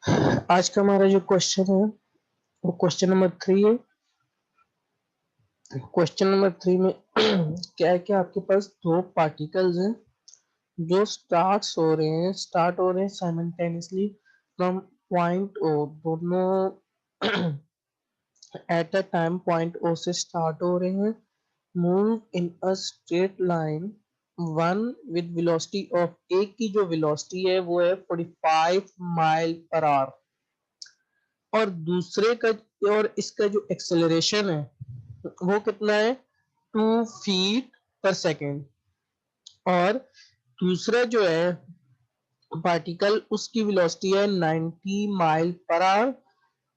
आज का हमारा जो क्वेश्चन है वो क्वेश्चन नंबर 3 है। क्वेश्चन नंबर 3 में क्या है कि आपके पास दो पार्टिकल्स हैं जो स्टार्ट हो रहे हैं साइमल्टेनियसली फ्रॉम पॉइंट ओ। दोनों at a time point O से स्टार्ट हो रहे हैं, move in a straight line, one with velocity of, एक की जो वेलोसिटी है वो है 45 माइल पर आवर, और दूसरे का और इसका जो एक्सेलरेशन है वो कितना है 2 फीट पर सेकेंड। और दूसरा जो है पार्टिकल उसकी वेलोसिटी है 90 माइल पर आवर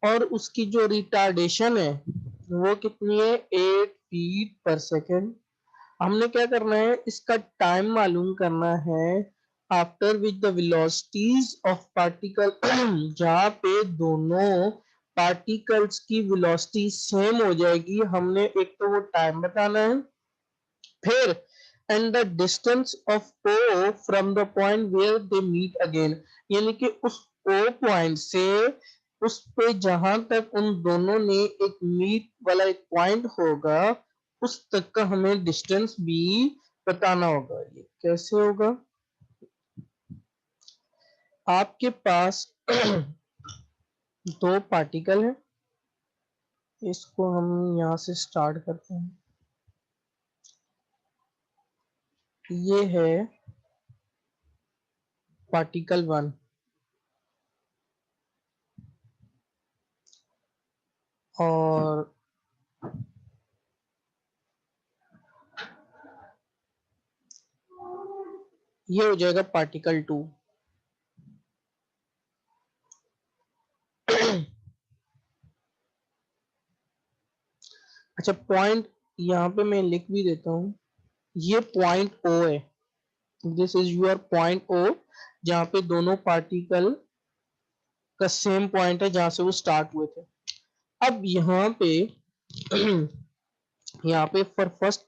और उसकी जो रिटार्डेशन है वो कितनी है 8 फीट पर सेकेंड। हमने क्या करना है, इसका टाइम मालूम करना है after which the velocities of particle जहां पे दोनों पार्टिकल्स की वेलोसिटी सेम हो जाएगी। हमने एक तो वो टाइम बताना है, फिर and the distance of O from the point where they meet again, यानी कि उस ओ पॉइंट से उस पे जहां तक उन दोनों ने एक मीट वाला एक पॉइंट होगा उस तक का हमें डिस्टेंस भी बताना होगा। ये कैसे होगा, आपके पास दो पार्टिकल है, इसको हम यहां से स्टार्ट करते हैं। ये है पार्टिकल 1 और ये हो जाएगा पार्टिकल 2। अच्छा, पॉइंट यहाँ पे मैं लिख भी देता हूँ, ये पॉइंट ओ है, this is your point O, जहाँ पे दोनों पार्टिकल का सेम पॉइंट है जहां से वो स्टार्ट हुए थे। अब यहाँ पे यहाँ पे फॉर फर्स्ट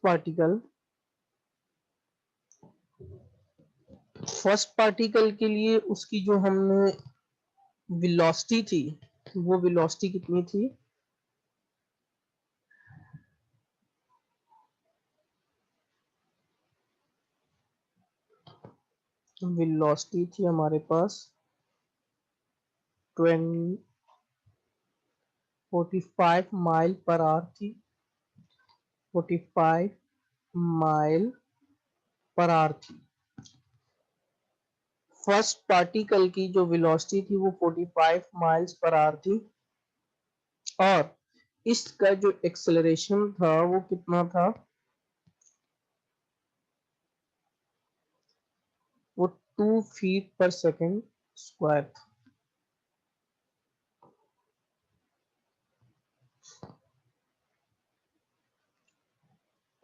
पार्टिकल के लिए उसकी जो हमने वेलोसिटी थी वो वेलोसिटी कितनी थी, वेलोसिटी थी हमारे पास 45 माइल पर आवर थी, 45 माइल पर आवर थी। फर्स्ट पार्टिकल की जो वेलोसिटी थी वो 45 माइल्स पर आवर थी और इसका जो एक्सेलरेशन था वो कितना था, वो 2 फीट पर सेकेंड स्क्वायर था।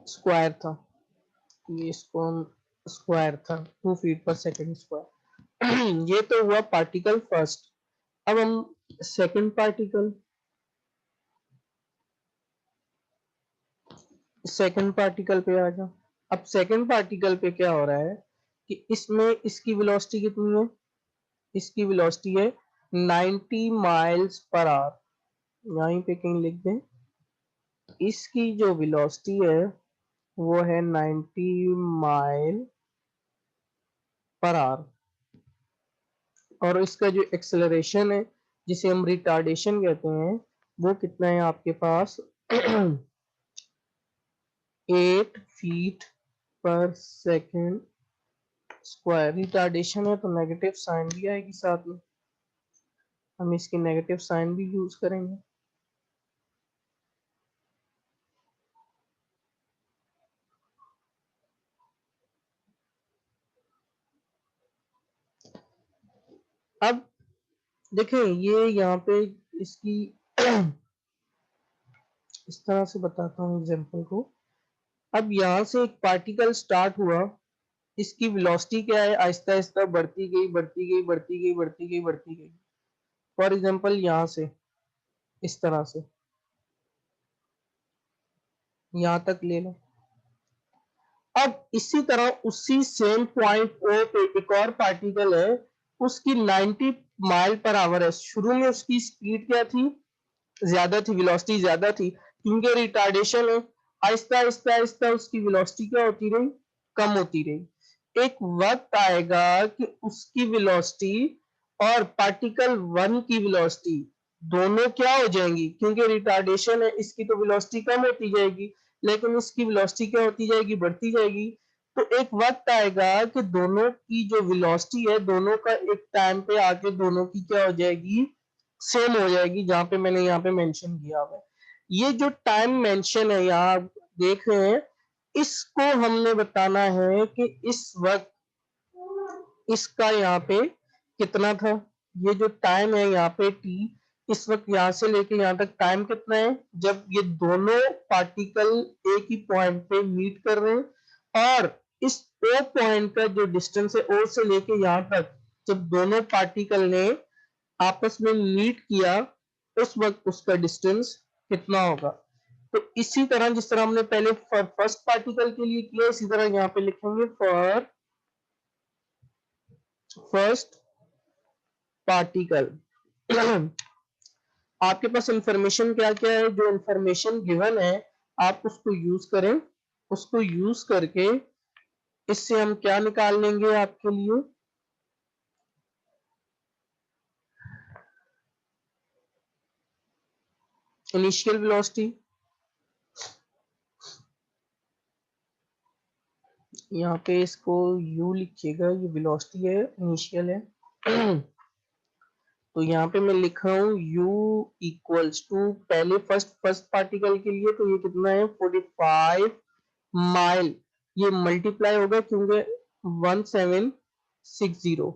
स्क्वायर था, ये इसको स्क्वायर था, 2 फीट पर सेकेंड स्क्वायर। ये तो हुआ पार्टिकल फर्स्ट। अब हम सेकंड पार्टिकल पे आ जाओ। अब सेकंड पार्टिकल पे क्या हो रहा है कि इसमें इसकी वेलोसिटी कितनी है, इसकी वेलोसिटी है 90 माइल्स पर आवर। यहीं पे कहीं लिख दें, इसकी जो वेलोसिटी है वो है 90 माइल पर आवर और इसका जो एक्सेलरेशन है जिसे हम रिटार्डेशन कहते हैं वो कितना है आपके पास 8 फीट पर सेकेंड स्क्वायर। रिटार्डेशन है तो नेगेटिव साइन भी आएगी साथ में, हम इसकी नेगेटिव साइन भी यूज करेंगे। अब देखें ये यहाँ पे इसकी इस तरह से बताता हूँ एग्जांपल को। अब यहाँ से एक पार्टिकल स्टार्ट हुआ, इसकी वेलोसिटी क्या है, आहिस्ता आहिस्ता बढ़ती गई बढ़ती गई बढ़ती गई बढ़ती गई बढ़ती गई। फॉर एग्जांपल यहाँ से इस तरह से यहाँ तक ले लो। अब इसी तरह उसी सेम पॉइंट ओ पे एक और पार्टिकल है, उसकी 90 माइल पर आवर है। शुरू में उसकी स्पीड क्या थी, ज्यादा थी, वेलोसिटी ज्यादा थी, क्योंकि रिटार्डेशन है। आहिस्ता आहिस्ता आहिस्ता उसकी वेलोसिटी क्या होती रही, कम होती रही। एक वक्त आएगा कि उसकी वेलोसिटी और पार्टिकल वन की वेलोसिटी दोनों क्या हो जाएंगी, क्योंकि रिटार्डेशन है, इसकी तो वेलोसिटी कम होती जाएगी, लेकिन इसकी वेलोसिटी क्या होती जाएगी, बढ़ती जाएगी। तो एक वक्त आएगा कि दोनों की जो वेलोसिटी है, दोनों का एक टाइम पे आके दोनों की क्या हो जाएगी, सेम हो जाएगी, जहां पे मैंने यहाँ पे मेंशन किया हुआ है। ये जो टाइम मेंशन है यहाँ आप देख रहे हैं, इसको हमने बताना है कि इस वक्त इसका यहाँ पे कितना था। ये जो टाइम है यहाँ पे टी, इस वक्त यहाँ से लेके यहाँ तक टाइम कितना है, जब ये दोनों पार्टिकल एक ही पॉइंट पे मीट कर रहे हैं। और इस ओ पॉइंट का जो डिस्टेंस है, ओ से लेके यहाँ तक, जब दोनों पार्टिकल ने आपस में मीट किया, उस वक्त उसका डिस्टेंस कितना होगा। तो इसी तरह जिस तरह हमने पहले फर्स्ट पार्टिकल के लिए किया, इसी तरह यहाँ पे लिखेंगे फॉर फर्स्ट पार्टिकल। आपके पास इंफॉर्मेशन क्या क्या है, जो इंफॉर्मेशन गिवन है आप उसको यूज करें। उसको यूज करके इससे हम क्या निकाल लेंगे आपके लिए, इनिशियल वेलोसिटी। यहाँ पे इसको u लिखिएगा, ये वेलोसिटी है, इनिशियल है। तो यहाँ पे मैं लिख रहा हूँ u इक्वल्स टू, पहले फर्स्ट पार्टिकल के लिए तो ये कितना है 45 माइल, ये मल्टीप्लाई होगा क्योंकि 1760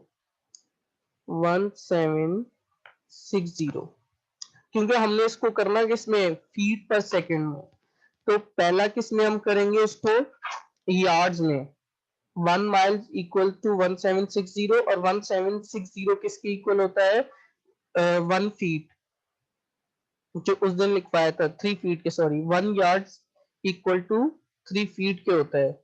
1760, क्योंकि हमने इसको करना किसमें, फीट पर सेकंड में। तो पहला किसमें हम करेंगे इसको, यार्ड्स में। 1 माइल इक्वल टू 1760, और 1760 किसके इक्वल होता है, 1 फीट, जो उस दिन लिखवाया था 3 फीट के, sorry 1 yard equal to 3 feet के होता है।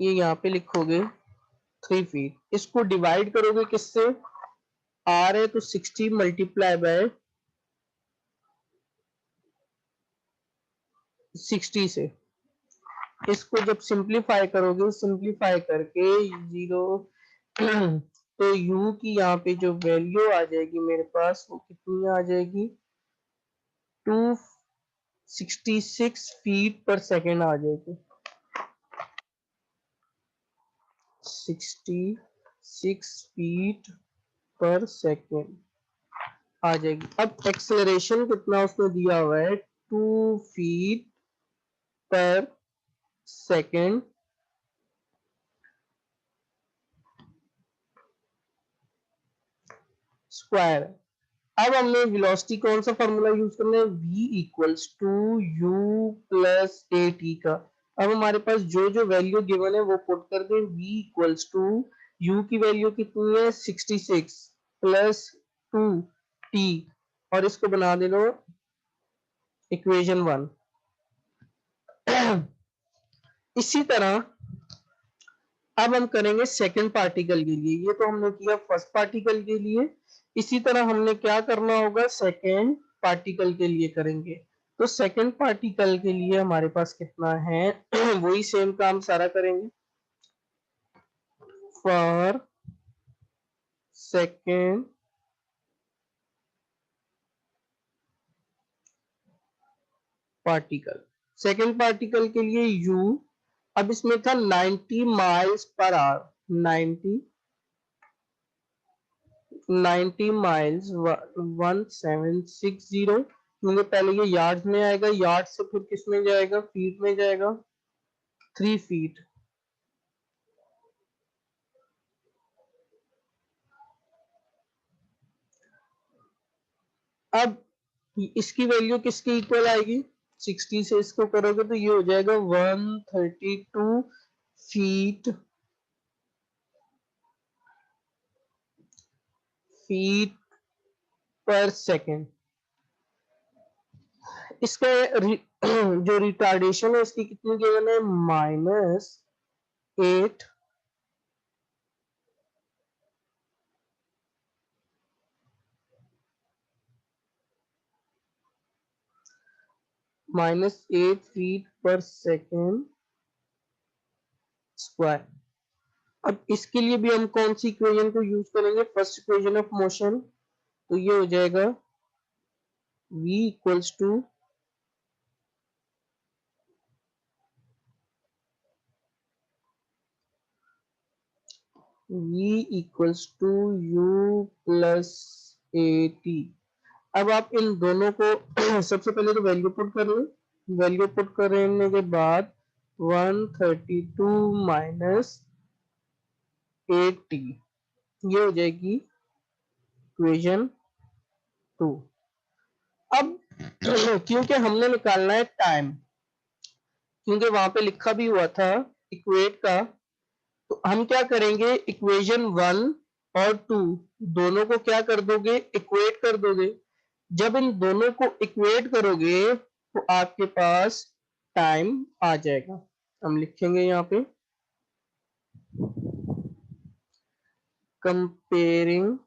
ये यहाँ पे लिखोगे 3 फीट, इसको डिवाइड करोगे किससे, आर है तो 60 मल्टीप्लाई बाय 60 से। इसको जब सिंप्लीफाई करोगे, सिंप्लीफाई करके जीरो, तो u की यहाँ पे जो वैल्यू आ जाएगी मेरे पास, वो कितनी आ जाएगी, 266 फीट पर सेकेंड आ जाएगी। 66 फीट पर सेकेंड आ जाएगी। अब एक्सेलरेशन कितना उसने दिया हुआ है, 2 फीट पर सेकेंड स्क्वायर। अब हमने वेलोसिटी कौन सा फॉर्मूला यूज करना है, v equals to u plus a t का। अब हमारे पास जो जो वैल्यू गिवन है वो पुट कर दें, v इक्वल्स टू u की वैल्यू कितनी है 66 प्लस 2t, और इसको बना दे लो इक्वेशन 1। इसी तरह अब हम करेंगे सेकंड पार्टिकल के लिए, ये तो हमने किया फर्स्ट पार्टिकल के लिए। इसी तरह हमने क्या करना होगा, सेकंड पार्टिकल के लिए करेंगे। तो सेकंड पार्टिकल के लिए हमारे पास कितना है, वही सेम काम सारा करेंगे। For second particle, second particle के लिए u, अब इसमें था 90 माइल्स पर आवर, 90 माइल्स 1760, क्योंकि पहले ये यार्ड में आएगा, यार्ड से फिर किस में जाएगा, फीट में जाएगा, 3 फीट। अब इसकी वैल्यू किसके इक्वल आएगी, 60 से इसको करोगे तो ये हो जाएगा 132 फीट पर सेकेंड। इसका जो रिटार्डेशन है इसकी कितनी गिवन है, -8 -8 फीट पर सेकेंड स्क्वायर। अब इसके लिए भी हम कौन सी इक्वेशन को यूज करेंगे, फर्स्ट इक्वेशन ऑफ मोशन। तो ये हो जाएगा v equals to u plus a t. अब आप इन दोनों को सबसे पहले तो वैल्यू पुट कर लें। वैल्यू पुट करने के बाद 132 माइनस 80 ये हो जाएगी इक्वेशन 2। अब क्योंकि हमने निकालना है टाइम, क्योंकि वहां पे लिखा भी हुआ था इक्वेट का, तो हम क्या करेंगे, इक्वेशन 1 और 2 दोनों को क्या कर दोगे, इक्वेट कर दोगे। जब इन दोनों को इक्वेट करोगे तो आपके पास टाइम आ जाएगा। हम लिखेंगे यहाँ पे कंपेयरिंग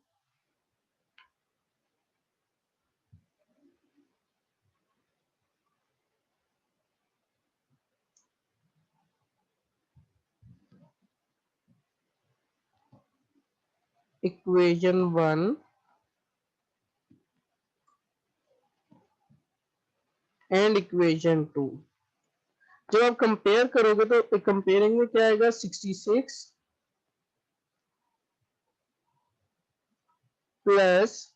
इक्वेशन 1 एंड इक्वेशन 2। जब आप कंपेयर करोगे तो कंपेयरिंग में क्या आएगा, 66 plus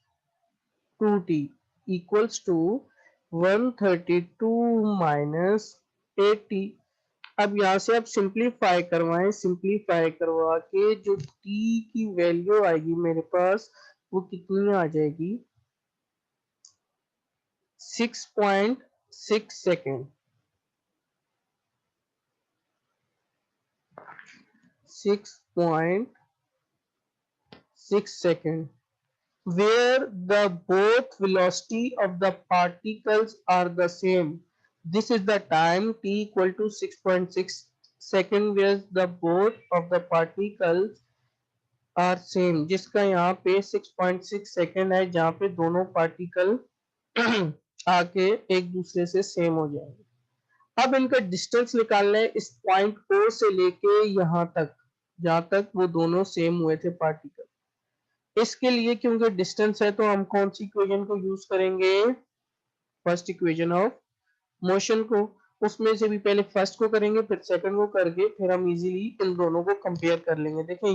2t equals to 132 minus 80। अब यहाँ से आप सिंप्लीफाई करवाएं, सिंप्लीफाई करवा के जो t की वैल्यू आएगी मेरे पास वो कितनी आ जाएगी, 6.6 second. 6.6 second where the both velocity of the particles are the same. This is the time t equal to 6.6 second where the both of the particles are same, जिसका यहाँ पे 6.6 सेकेंड है, जहाँ पे दोनों पार्टिकल आके एक दूसरे से सेम हो जाएंगे। अब इनका डिस्टेंस निकालना है इस पॉइंट ओ से लेके यहाँ तक, जहाँ तक वो दोनों सेम हुए थे पार्टिकल। इसके लिए क्योंकि डिस्टेंस है तो हम कौन सी इक्वेशन को यूज करेंगे, फर्स्ट इक्वेशन ऑफ मोशन को। उसमें से भी पहले फर्स्ट को करेंगे फिर सेकंड को करके फिर हम इजीली इन दोनों को कंपेयर कर लेंगे। देखें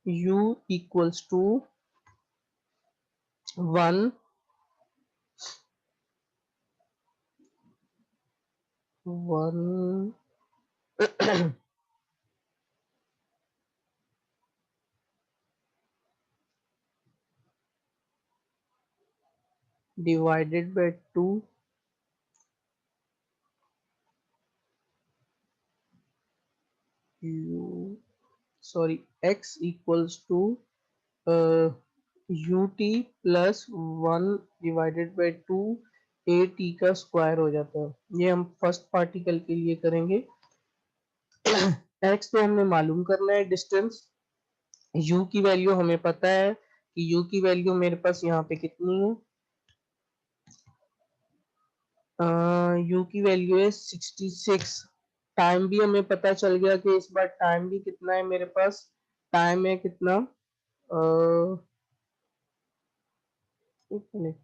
u equals to 1 1 divided by 2 u sorry x equals to ut plus 1 divided by 2 A t का स्क्वायर हो जाता है। ये हम फर्स्ट पार्टिकल के लिए करेंगे। x तो हमने मालूम करना है डिस्टेंस, u की वैल्यू हमें पता है कि u की वैल्यू मेरे पास यहाँ पे कितनी है, u की वैल्यू है 66। टाइम भी हमें पता चल गया कि इस बार टाइम भी कितना है मेरे पास, टाइम है कितना, एक मिनट,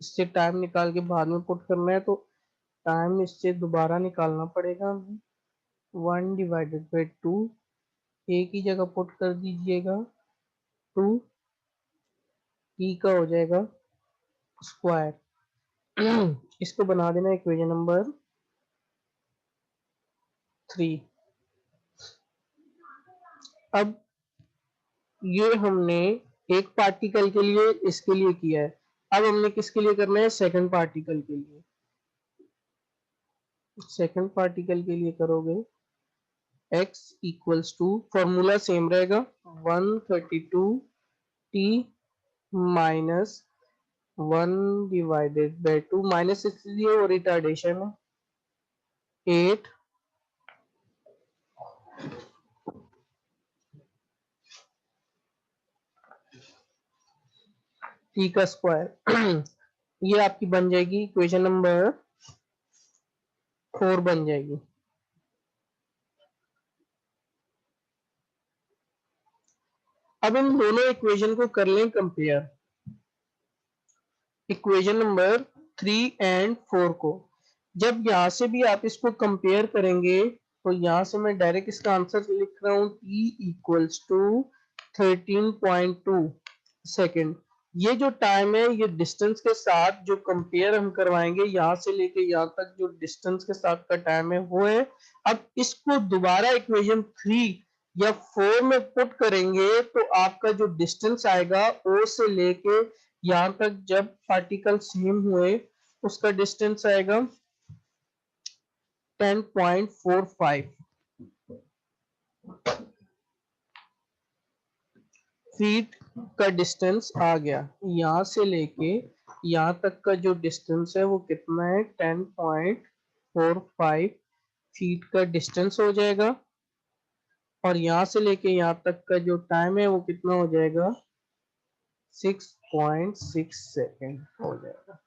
इससे टाइम निकाल के बाद में पुट करना है तो टाइम इससे दोबारा निकालना पड़ेगा हमें। 1/2 ए की जगह पुट कर दीजिएगा 2 ई का हो जाएगा स्क्वायर। इसको बना देना इक्वेशन नंबर 3। अब ये हमने एक पार्टिकल के लिए इसके लिए किया है, अब हमने किसके लिए करना है, सेकंड पार्टिकल के लिए। सेकंड पार्टिकल के लिए करोगे x equals to, formula same रहेगा 132t माइनस 1/2, माइनस इसलिए वो रिटार्डेशन है 8 t का स्क्वायर। ये आपकी बन जाएगी इक्वेशन नंबर 4 बन जाएगी। अब इन दोनों इक्वेशन को कर लें कंपेयर, इक्वेशन नंबर 3 एंड 4 को। जब यहां से भी आप इसको कंपेयर करेंगे तो यहां से मैं डायरेक्ट इसका आंसर लिख रहा हूं t इक्वल्स टू 13.2 सेकेंड। ये जो टाइम है ये डिस्टेंस के साथ जो कंपेयर हम करवाएंगे यहां से लेके यहां तक जो डिस्टेंस के साथ का टाइम है वो है। अब इसको दोबारा इक्वेशन 3 या 4 में पुट करेंगे तो आपका जो डिस्टेंस आएगा ओ से लेके यहां तक जब पार्टिकल सेम हुए उसका डिस्टेंस आएगा 10.45 फीट का डिस्टेंस आ गया। यहां से लेके यहां तक का जो डिस्टेंस है वो कितना है 10.45 फीट का डिस्टेंस हो जाएगा, और यहां से लेके यहां तक का जो टाइम है वो कितना हो जाएगा 6.6 सेकेंड हो जाएगा।